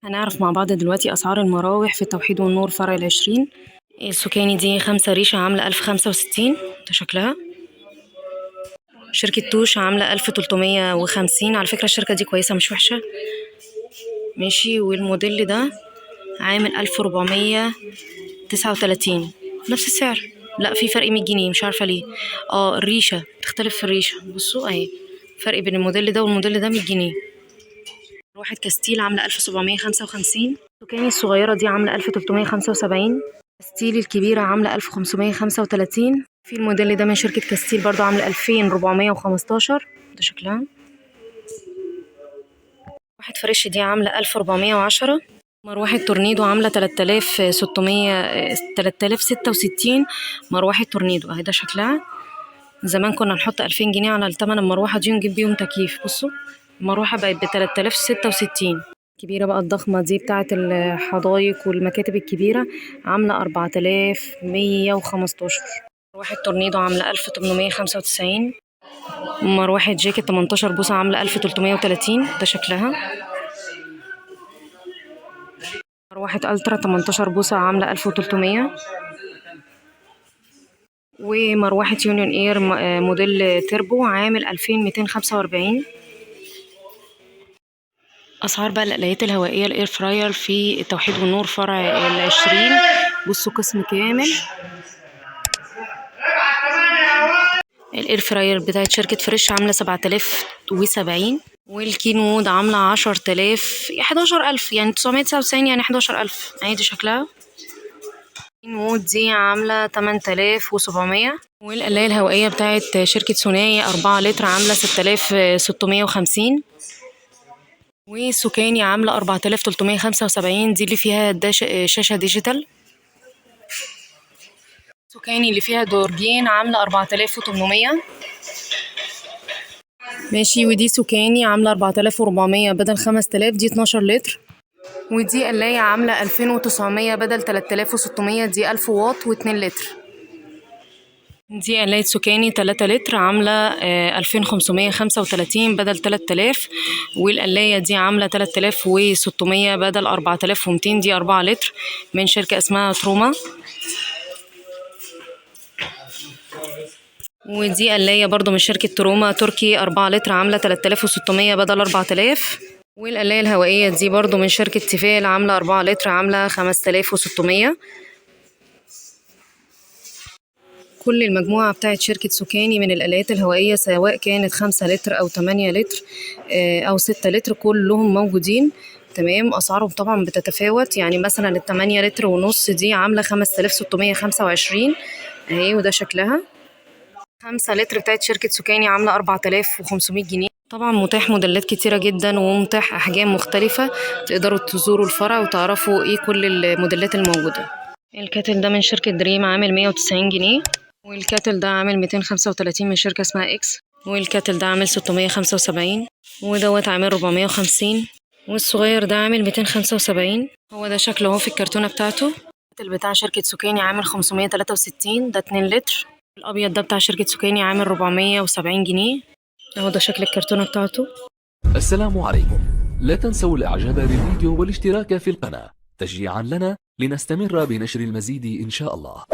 هنعرف مع بعض دلوقتي أسعار المراوح في التوحيد والنور فرع ال20. السكاني دي 5 ريشة عاملة 1065، ده شكلها. شركة توش عاملة 1350، على فكرة الشركة دي كويسة مش وحشة. ماشي، والموديل ده عامل 1439، نفس السعر. لا، في فرق 100 جنيه مش عارفة ليه. الريشة تختلف في الريشة، بصوا اهي فرق بين الموديل ده والموديل ده 100 جنيه. واحد كاستيل عاملة 1755، السكاني الصغيرة دي عاملة 1375، كاستيل الكبيرة عاملة 1535. في الموديل ده من شركة كاستيل برضو عاملة 2415، ده شكلها. واحد فريش دي عاملة 1410. مروحة تورنيدو عاملة 3666. مروحة تورنيدو اهي، ده شكلها. زمان كنا نحط 2000 جنيه على التمن المروحة دي ونجيب بيهم تكييف. بصوا المروحة بقت ب3066. الكبيرة بقى الضخمة دي بتاعة الحدايق والمكاتب الكبيرة عاملة 4115. مروحة تورنيدو عاملة 1895. مروحة جاكيت 18 بوصة عاملة 1330، ده شكلها. مروحة ألترا 18 بوصة عاملة 1300. ومروحة يونيون اير موديل تربو عامل 2245. أسعار بقى القلايات الهوائية الإير فراير في التوحيد والنور فرع ال20. بصوا قسم كامل. الإير فراير بتاعت شركة فريش عاملة 7070، والكينود عاملة 10000 11000، يعني 999 يعني 11000 عادي شكلها. الكينود دي عاملة 8700. والقلاية الهوائية بتاعت شركة سوناي 4 لتر عاملة 6650. وسكاني عاملة 4375، دي اللي فيها شاشة ديجيتال. سكاني اللي فيها درجين عاملة 4800. ماشي، ودي سكاني عاملة 4400 بدل 5000، دي 12 لتر. ودي قلاية عاملة 2900 بدل 3600، دي 1000 واط و2 لتر. دي قلاية سكاني 3 لتر عاملة 2535 بدل 3000. والقلاية دي عاملة 3600 بدل 4200، دي 4 لتر من شركة اسمها تروما. ودي قلاية برضو من شركة تروما تركي 4 لتر عاملة 3600 بدل 4000. والقلاية الهوائية دي برضو من شركة تيفال عاملة 4 لتر عاملة 5600. كل المجموعة بتاعت شركة سكاني من القلايات الهوائية سواء كانت 5 لتر أو 8 لتر أو 6 لتر كلهم موجودين. تمام، أسعارهم طبعا بتتفاوت، يعني مثلا ال8 لتر ونص دي عاملة 5625 اهي، وده شكلها. 5 لتر بتاعت شركة سكاني عاملة 4500 جنيه. طبعا متاح موديلات كتيرة جدا ومتاح أحجام مختلفة، تقدروا تزوروا الفرع وتعرفوا ايه كل الموديلات الموجودة. الكاتل ده من شركة دريم عامل 190 جنيه. والكاتل ده عامل 235 من شركة اسمها اكس. والكاتل ده عامل 675. ودوت عامل 450. والصغير ده عامل 275. هو ده شكله اهو في الكرتونة بتاعته. الكاتل بتاع شركة سكاني عامل 563، ده 2 لتر. الأبيض ده بتاع شركة سكاني عامل 470 جنيه. اهو ده شكل الكرتونة بتاعته. السلام عليكم، لا تنسوا الإعجاب بالفيديو والاشتراك في القناة تشجيعا لنا لنستمر بنشر المزيد إن شاء الله.